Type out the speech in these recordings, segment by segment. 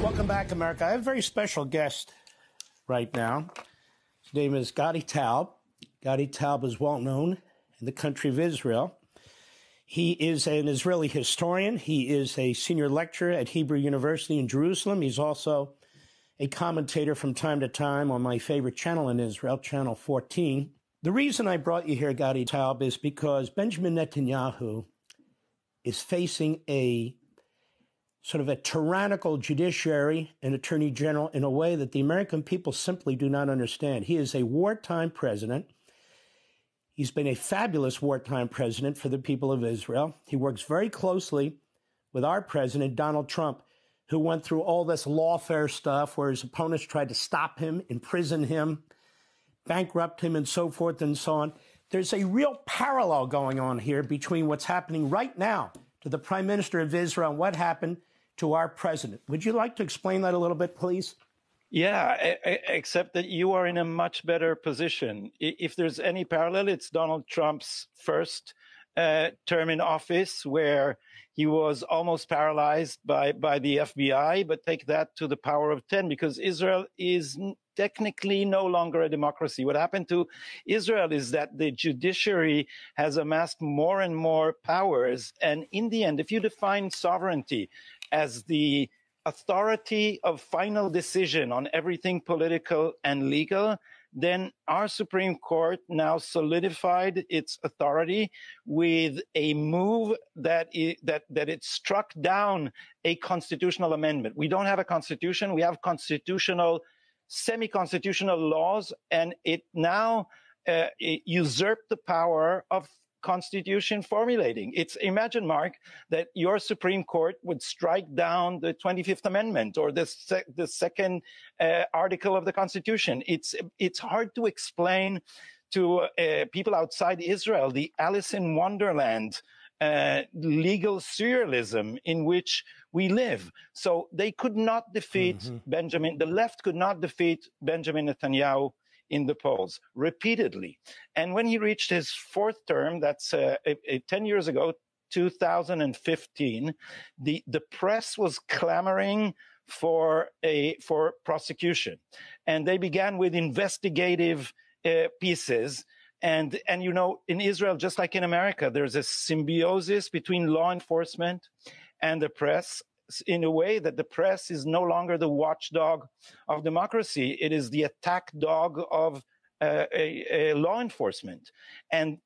Welcome back, America. I have a very special guest right now. His name is Gadi Taub. Gadi Taub is well known in the country of Israel. He is an Israeli historian. He is a senior lecturer at Hebrew University in Jerusalem. He's also a commentator from time to time on my favorite channel in Israel, Channel 14. The reason I brought you here, Gadi Taub, is because Benjamin Netanyahu is facing a sort of a tyrannical judiciary and attorney general in a way that the American people simply do not understand. He is a wartime president. He's been a fabulous wartime president for the people of Israel. He works very closely with our president, Donald Trump, who went through all this lawfare stuff where his opponents tried to stop him, imprison him, bankrupt him, and so forth and so on. There's a real parallel going on here between what's happening right now to the Prime Minister of Israel and what happened to our president. Would you like to explain that a little bit, please? Yeah, except that you are in a much better position. If there's any parallel, it's Donald Trump's first term in office, where he was almost paralyzed by the FBI, but take that to the power of 10, because Israel is technically no longer a democracy. What happened to Israel is that the judiciary has amassed more and more powers. And in the end, if you define sovereignty as the authority of final decision on everything political and legal, then our Supreme Court now solidified its authority with a move that it struck down a constitutional amendment. We don't have a constitution. We have semi-constitutional laws, and it now usurped the power of Constitution formulating. Imagine, Mark, that your Supreme Court would strike down the 25th Amendment or the second article of the Constitution. It's hard to explain to people outside Israel the Alice in Wonderland legal surrealism in which we live. So they could not defeat the left could not defeat Benjamin Netanyahu in the polls repeatedly. And when he reached his fourth term, that's 10 years ago, 2015, the press was clamoring for prosecution. And they began with investigative pieces. And you know, in Israel, just like in America, there's a symbiosis between law enforcement and the press, in a way that the press is no longer the watchdog of democracy. It is the attack dog of law enforcement. And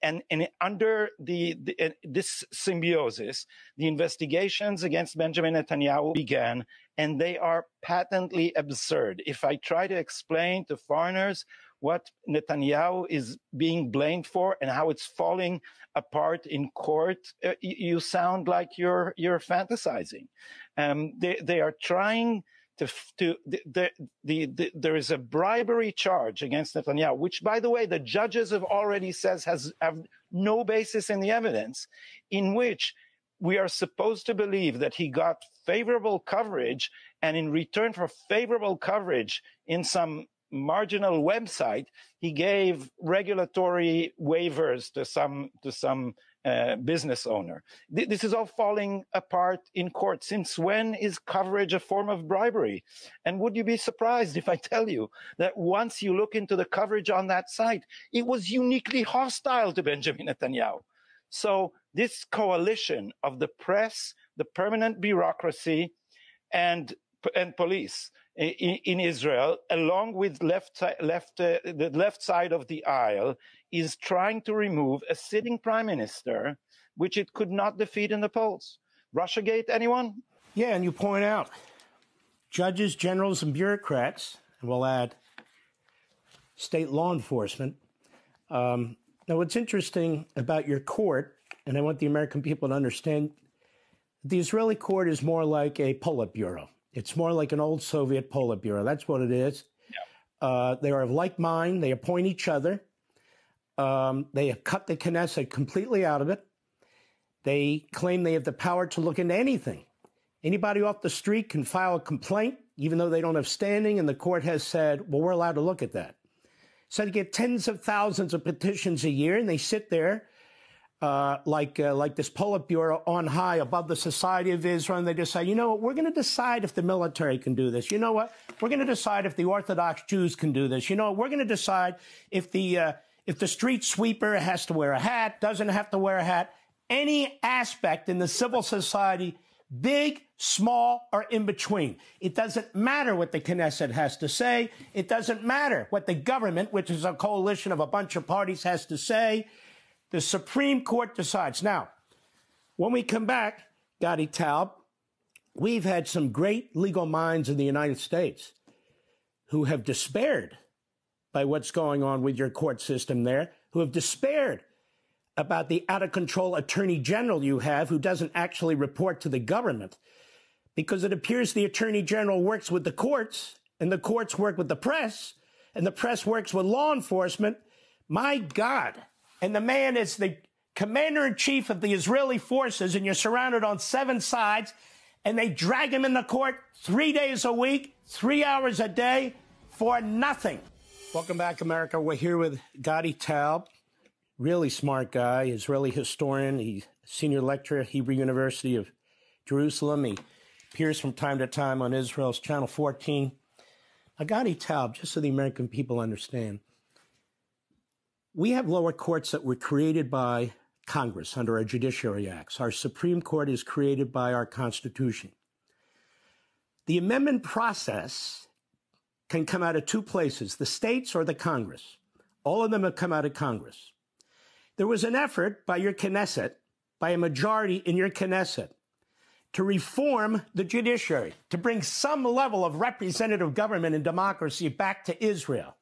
under this symbiosis, the investigations against Benjamin Netanyahu began, and they are patently absurd. If I try to explain to foreigners what Netanyahu is being blamed for and how it's falling apart in court, you sound like you're fantasizing. They are trying there is a bribery charge against Netanyahu, which, by the way, the judges have already said have no basis in the evidence, in which we are supposed to believe that he got favorable coverage, and in return for favorable coverage in some marginal website, he gave regulatory waivers to some business owner. This is all falling apart in court. Since when is coverage a form of bribery? And would you be surprised if I tell you that once you look into the coverage on that site, it was uniquely hostile to Benjamin Netanyahu? So this coalition of the press, the permanent bureaucracy, and police in Israel, along with the left side of the aisle, is trying to remove a sitting prime minister, which it could not defeat in the polls. Russiagate, anyone? Yeah, and you point out judges, generals, and bureaucrats, and we'll add state law enforcement. Now, what's interesting about your court, and I want the American people to understand, the Israeli court is more like a Politburo. It's more like an old Soviet Politburo. That's what it is. Yeah. They are of like mind. They appoint each other. They have cut the Knesset completely out of it. They claim they have the power to look into anything. Anybody off the street can file a complaint, even though they don't have standing, and the court has said, well, we're allowed to look at that. So they get tens of thousands of petitions a year, and they sit there like this Politburo on high above the society of Israel, and they just say, you know what, we're going to decide if the military can do this. You know what, we're going to decide if the Orthodox Jews can do this. You know what, we're going to decide if the street sweeper has to wear a hat, doesn't have to wear a hat. Any aspect in the civil society, big, small, or in between. It doesn't matter what the Knesset has to say. It doesn't matter what the government, which is a coalition of a bunch of parties, has to say. The Supreme Court decides. Now, when we come back, Gadi Taub, we've had some great legal minds in the United States who have despaired by what's going on with your court system there, who have despaired about the out-of-control attorney general you have who doesn't actually report to the government, because it appears the attorney general works with the courts, and the courts work with the press, and the press works with law enforcement. My God. And the man is the commander-in-chief of the Israeli forces, and you're surrounded on 7 sides, and they drag him in the court 3 days a week, 3 hours a day, for nothing. Welcome back, America. We're here with Gadi Taub. Really smart guy, Israeli historian. He's senior lecturer at Hebrew University of Jerusalem. He appears from time to time on Israel's Channel 14. Gadi Taub, just so the American people understand, we have lower courts that were created by Congress under our Judiciary Acts. Our Supreme Court is created by our Constitution. The amendment process can come out of 2 places, the states or the Congress. All of them have come out of Congress. There was an effort by your Knesset, by a majority in your Knesset, to reform the judiciary, to bring some level of representative government and democracy back to Israel.